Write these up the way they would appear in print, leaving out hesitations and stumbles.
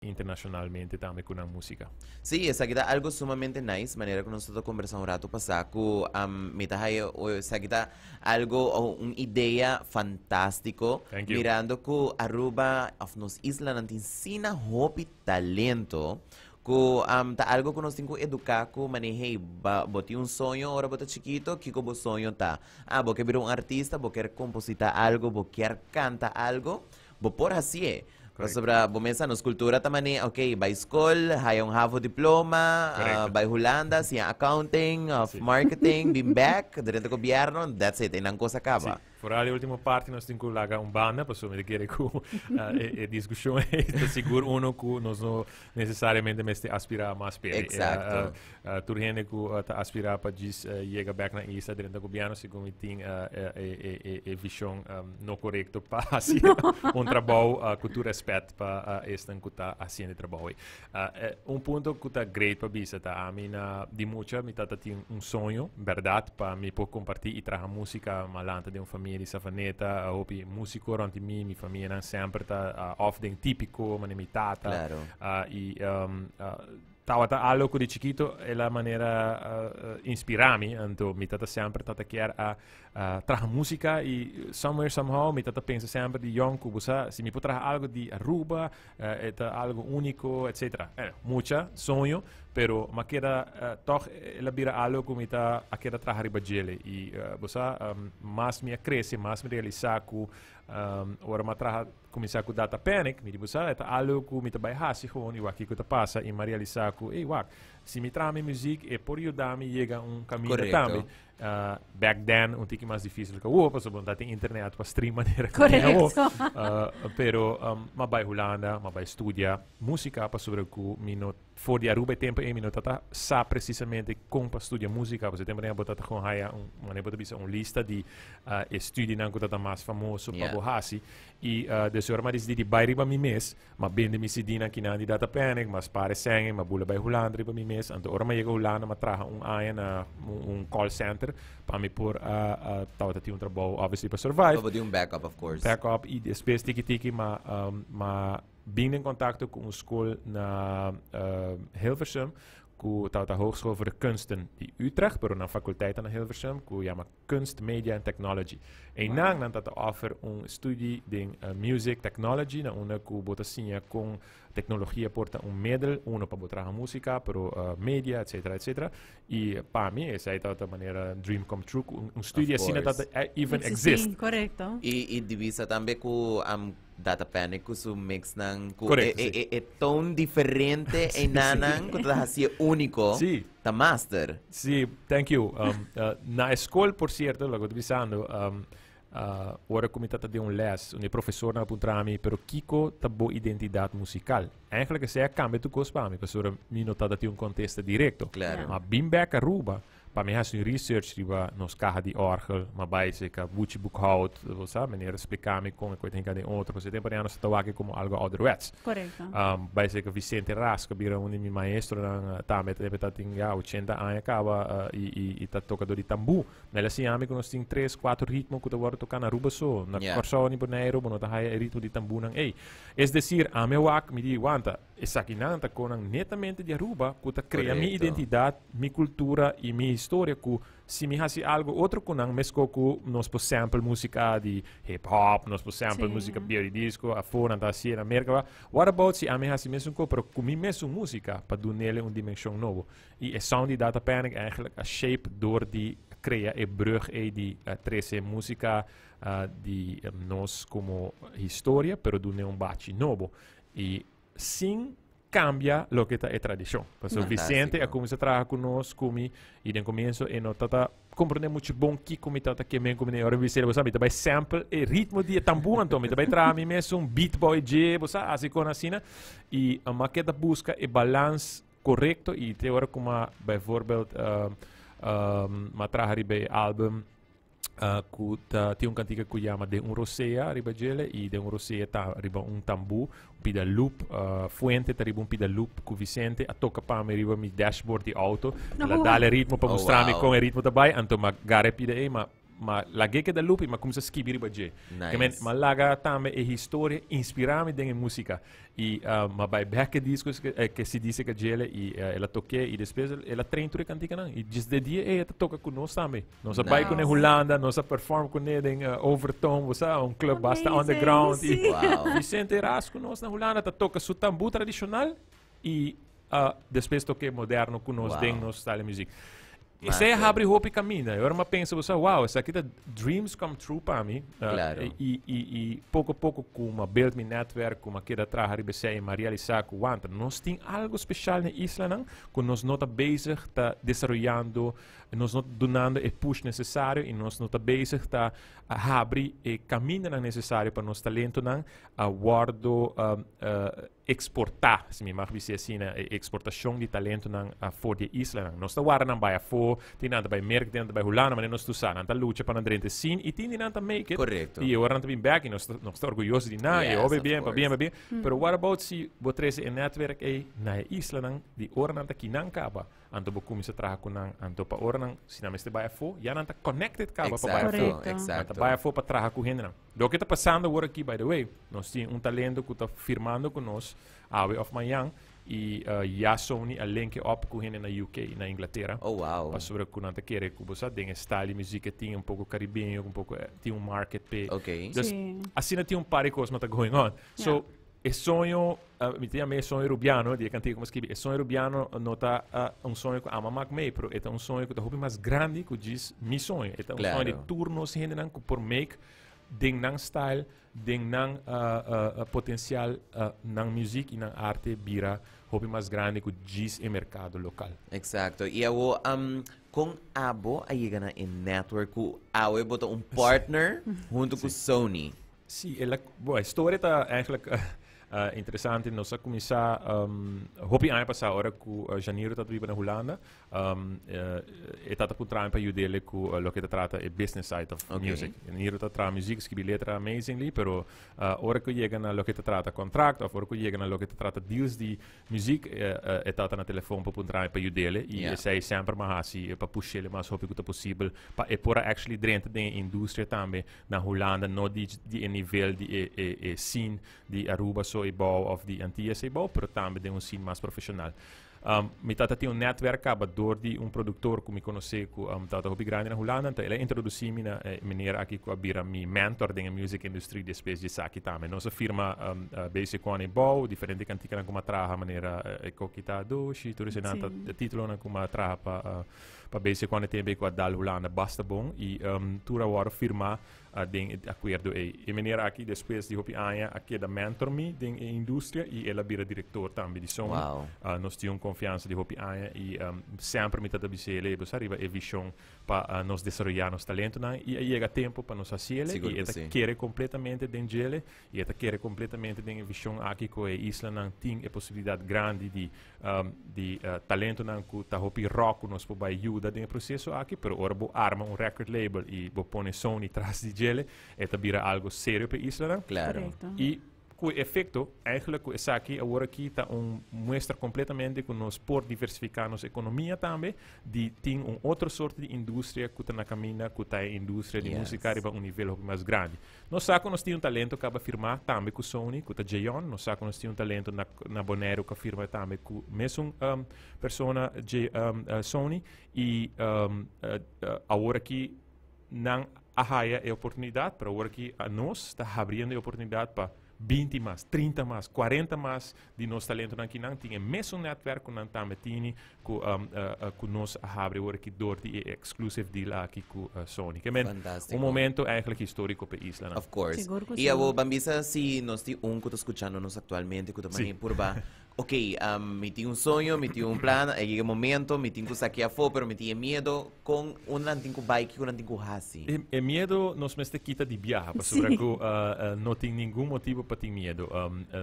internacionalmente también con la música. Sí, esa kita algo sumamente nice, manera que nosotros conversamos un rato pasado, mita hay, esa kita algo, una idea fantástico, Thank you. mirando que Aruba, of nos isla, nantinsina hopi talento, que ta algo que nos tengo que educar, que maneje, boti un sueño, ahora bota chiquito, kiko bo sueño ta, bo quer vir un artista, bo quer compositar algo, bo quer canta algo, bo por así sobre bomesa nos cultura tamani okay by school hayong havo diploma by Holanda siya accounting of marketing bimbek direto gobyerno that's it inang cosa acaba Vooral de última parte nós temos que lagar banda, para me querer que a discussão é seguro uno que nós não necessariamente me aspirar mais para. Exato. Tu gente que aspirar para chegar back na isa dentro do governo, segundo tem visão não correta para fazer trabalho que tu respeita para este que está fazendo trabalho. Ponto que está great para bisa tá a mim de muita me tá tem sonho, verdade, para me poder compartilhar e trazer música malanta de família di Savaneta, hopi musico ronti mi famiglia non sempre off den tipico, ma imitata. Claro. Tawata allo di chiquito è la maniera inspirami, anto mi tata sempre tata chiar tra musica e somewhere somehow mi tata pensa sempre di young kubusa se mi potrà algo di Aruba algo unico eccetera mucha sogno pero ma queda toch la bira algo come ta a queda tra ribagele e busa mas mi cresce mas mi realizar ku ora ma tra começar com data panic mi dibusa eta algo ku mi ta bai hasi gewoon e waki ku ta passa e ma realizar ku wak se mi trami muziek e por io dami chega cammino tambi back then un tiki mais difícil que o so bonta tem internet para stream maneira corretto pero ma bai Holanda ma bai studia musica para sobre ku mi no for di Aruba tempo e mi no tata sa precisamente como para studia musica você tempo nem botata com haya uma bota bisa lista di studi nan ku tata mais famoso para bohasi e de sua arma di bai riba mi mes ma bende mi sidina kinandi data panic mas pare sangue ma bula bai Holanda riba mi mes anto ora ma chega Holanda ma traha aia un call center para me por tawata ti un trabalho obviously para survive para um backup of course backup e depois tiki ma bem em contato com uma escola na Hilversum ku tawta Hogeschool voor de Kunsten die Utrecht, pero na faculteit na Hilversum ku chama Kunst, Media and Technology. En nang dat offer een studie ding music technology na una ku botasinha com tecnologia porta un middel uno para botar música, pero media, etc. E para mim essa é de maneira dream come true, um studio assim dat even exist. Correcto. E divisa também com data panic com su mix ng Correcto, tone diferente e nanang com toda assim único. Sim. Ta master. Sim, thank you. Na escola, por certo, logo divisando, ora comitata de les, un professor na puntrami, pero Kiko tabo identidade musical. Eigenlijk is hij cambia tu cos para mim, professor, mi notata ti un contesta directo. Claro. Ma bimbek Aruba, para mim has un research riba nos caja di orgel, ma bij se ka buchi boekhoud, sabe, meneer explicar-me como que tem cada outro, você tem para nós tawaki como algo ouderwets. Correcto. Bij se ka Vicente Rasca, bira un mi maestro na tamet repetating ja 80 anni acaba e tá tocador de tambu. Nella si ami con sting 3, 4 ritmo que agora tocar na Aruba so, na Corsoni Bonaire, bono tá hai ritmo de tambu nang ei. Es decir, a meu wak mi di wanta, essa kinanta con netamente de Aruba, que tá crea mi identidade, mi cultura e mi história que se me hasi algo outro com não mesco que nós por sample música de hip hop nós por sample música beat disco a fora da assim na América what about se a me hasi mesmo com para comi mesmo música para dar nele uma dimensão nova e é sound die data panic eigenlijk a shape door die crea e brug e die trece música die nós como história pero do um bate novo e sim cambia lo que é tradição. Porque Vicente começa a trabalhar conosco, comi, e no começo e não tata compreende muito bom que comi tata que me comi ora Vicente, você sabe, também sample e ritmo de tambu então, também trabalha mesmo beat boy J, você assim com assim, e a maqueta busca e balance correto e tem hora como bijvoorbeeld matraha bem álbum tem cantica que chama de un rosea riba gele e de un rosea riba un tambu pida loop fuente riba un pida loop cu Vicente a tocca pa me riba mi dashboard di auto la dale ritmo pa mostrarmi con il ritmo dabai anto magari pida ma ma lagi que da lupi, ma começa a escrever baje. Nice. Ma laga também a história inspirame em música. E ma vai back discos que se diz que ela e ela toquei e depois ela treina tudo cantica não. E desde dia ela toca com nós também. Nós vai com a Holanda, nós perform com ele em Overton, você club basta underground. Wow. Vicente Erasco nós na Holanda toca su tambu tradicional e depois toquei moderno com nós dentro nosso style de música. Isso é abre roupa e caminha. Eu era pensa, você, wow, isso aqui é dreams come true para mim. Claro. E pouco a pouco, com uma build me network, com uma queda atrás, Haribese e Maria Lissaco, nós temos algo especial na isla, não? Que nós não estamos bezig, está desenvolvendo, nós não donando o push necessário, e nós não estamos bezig, está abrir o caminho necessário para nosso talento, não? Guardo exportar, se me mag dizer assim, a exportação de talento voor de isla. Nós estamos guardando para fora, tem nada para merk, tem nada para Holanda, mas nós estamos usando, luta para andrente sim, e tem nada make it. Correto. E agora estamos back, e nós estamos orgulhosos de nada, e óbvio bem, para bem. Pero what about se você tem um network aí na isla, de hora não aqui não acaba. Anto bo começa a trabalhar com anto para hora não, se não está para fora, já não está connected acaba para fora. Exato. Para fora para trabalhar com gente não. Do que está passando agora aqui, by the way, nós temos talento que está firmando com nós, Awe of Mayang, e já Sony a link up com gente na UK, na Inglaterra. Oh, wow. Para sobre que não está querendo que você tenha style de música, tem um caribenho, tem market pay. Ok. Assim tem par de coisas que está going on. So, e sonho, mi tinha sonho rubiano, de cantiga como escrevi, e sonho rubiano não está sonho que ama mais meio, pero é sonho que está muito mais grande que diz mi sonho. É sonho de turnos gente não que por make den nang style, den nang potencial nang music e nang arte bira hobby mais grande que diz o mercado local. Exato. E eu com abo aí na network ku awe botou partner junto com Sony. Sim, a história está eigenlijk interessante. Nós começar hobby ano passado agora com janeiro está vindo na Holanda. Está por trás para ajudar com o que trata o business side of music. Janeiro está trata música, escrever letra amazingly, pero agora que chega na lo que trata contrato, agora que chega na lo que trata deals de música, está na telefone para trás para ajudar e sai sempre mais assim para puxar ele mais rápido que possível para por actually dentro da indústria também na Holanda, não de nível de scene de Aruba e bouw of die Antilles e bouw, pero também de scene mais profissional. Mi tata tem netwerk door die produtor que me conhece que tata hobby grande na Holanda, então ele introduziu me na maneira aqui que abira mi mentor da music industry de espécie de saki também. Nossa firma basic one bouw, diferente cantica na como traha maneira kokita do, shi tudo se nanta título na como traha para basic one tem com a dal Holanda basta bom e tura war firma den acordo e maneira aqui depois de hobby aqui da mentor me den indústria e ela vira diretor também de som. Nós temos confiança de hobby e sempre me tata bisele você arriba e visão para nós desenvolver nosso talento e aí chega tempo para nós fazer e ela quer completamente dentro dele e ela quer completamente dentro visão aqui com a isla não tem a possibilidade grande de talento não que tá hobby rock nós por ajuda dentro processo aqui pero ora bo arma record label e bo pone Sony tras de gele eta vira algo sério para isla não? Claro. E com efeito, eigenlijk, essa aqui, agora aqui está mostra completamente que nós por diversificar nossa economia também, de tem outra sorte de indústria que está na caminha, que está a indústria de música para nível mais grande. Nós sabemos que nós temos talento que acaba firmar também com Sony, que está Jayon, nós sabemos que nós temos talento na Bonero que firma também com mesmo persona Sony e agora aqui não há a oportunidade para agora aqui nós está abrindo a oportunidade para 20 mais, 30 mais, 40 mais de nosso talento aqui não tinha mesmo network que não também tinha que nós abre agora aqui door de exclusive deal aqui com Sony. Que é momento eigenlijk histórico para a isla. Of course. E eu bambisa se nós temos que escutando nos atualmente que também por ba ok, me tinha sonho, me tinha plano, aí momento, me tinha que saquear fora, pero me tinha medo com não tinha bike, não tinha hasi. E medo nos meste quita de viajar, porque não tem nenhum motivo para ter medo.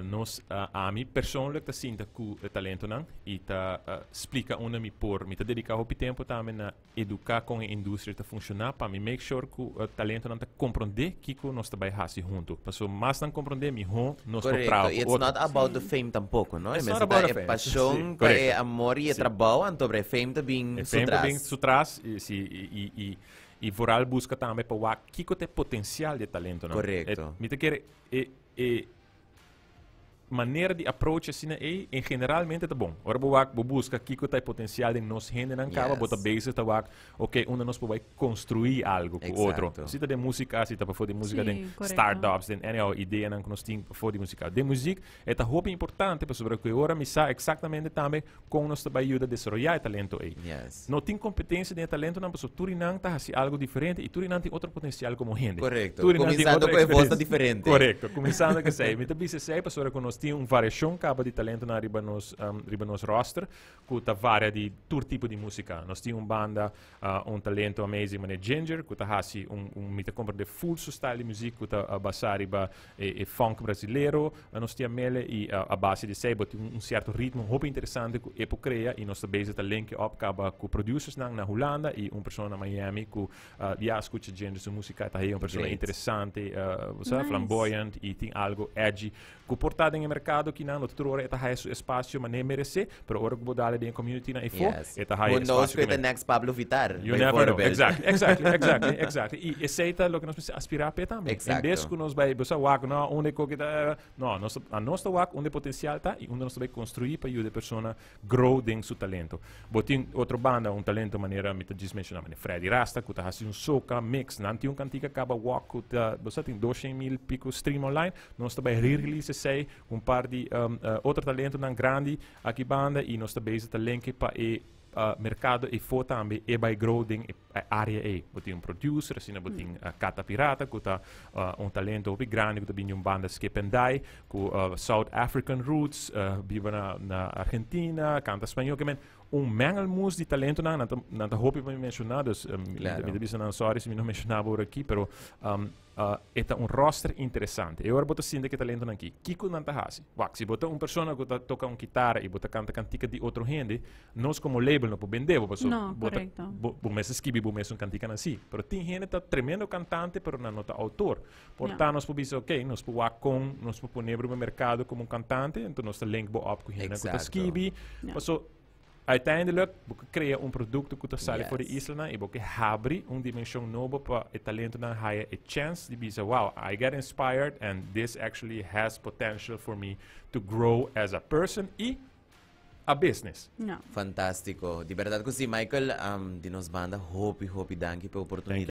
Nós a mim persoonlijk sinta que talento não e tá explica me por me dedicar o tempo também na educar com a indústria para funcionar para me make sure que o talento não tá compreender que nós trabalha hasi junto. Porque mais não compreender me nós correto. It's not about the fame tampoco, não? It's not about the fame. Paixão, é amor e trabalho, então fame também sutras e e vooral busca também para o que tem potencial de talento. Correto. Me te quer maneira de approach assim em generalmente tá bom. Ora bo busca que tem potencial de nos gente não acaba bota base tá ok, nós pode construir algo com outro. Se tá de música, se tá para fazer música de startups, de any ideia não nós tem para fazer música. De música é tá roupa importante para sobre que ora me sa exatamente também com nós tá ajuda a desenvolver talento aí. Não tem competência de talento não, porque Turinang tá assim algo diferente e Turinang tem outro potencial como gente. Correto. Começando com voz diferente. Correto. Começando que sei, me também sei para sobre que nós tem variação caba de talento na riba nos roster, que tá varia de todo tipo de música. Nós temos banda, talento amazing, mané Ginger, que tá assim mita compra de full style de música, que tá basar riba funk brasileiro. Nós temos mele e a base de sei, bota certo ritmo, roupa interessante que é cria e nós também tá link up caba com producers na Holanda e pessoa na Miami que já escuta Ginger sua música, tá aí pessoa interessante, flamboyant e tem algo edgy, que portada em mercado que não outro é tá aí espaço mas nem merece, pero ora que dale de community na ifo é tá aí espaço que the next Pablo Vittar. You never know. Exactly. E aceita lo que nós aspirar a também. Em vez que nós vai buscar wak não onde que não nós wak onde potencial tá e onde nós vai construir para ajudar a pessoa grow dentro seu talento. Botin outro banda talento maneira me diz mencionar Freddy Rasta que tá assim soca mix não tem cantiga acaba wak que tá você tem 200,000 pico stream online nós vai re-release sei par de outro talento na grande aqui banda e nós também está link para mercado e for também e by growing área e botin producer assim botin Cata Pirata que tá talento bem grande que também banda Skipendai com South African roots vive na Argentina canta espanhol que mengelmoes de talento na hoop me mencionados me disse não sorry se me não mencionava por aqui pero é roster interessante e ora bota assim que talento aqui Kiko não tá hasi se bota pessoa que toca guitarra e bota canta cantica de outro gente nós como label não podemos vender correcto mas esquibi cantica assim pero tem gente tá tremendo cantante pero não tá autor portanto nós podemos ok nós podemos poner no mercado como cantante então nós tá link up com gente que tá esquibi uiteindelijk crea produto que sai voor de isla e porque abre dimensão nova para o talento na higher a chance de dizer wow I get inspired and this actually has potential for me to grow as a person e a business. Fantástico. De verdade que sim, Michael, de nos banda, hope danke pela oportunidade.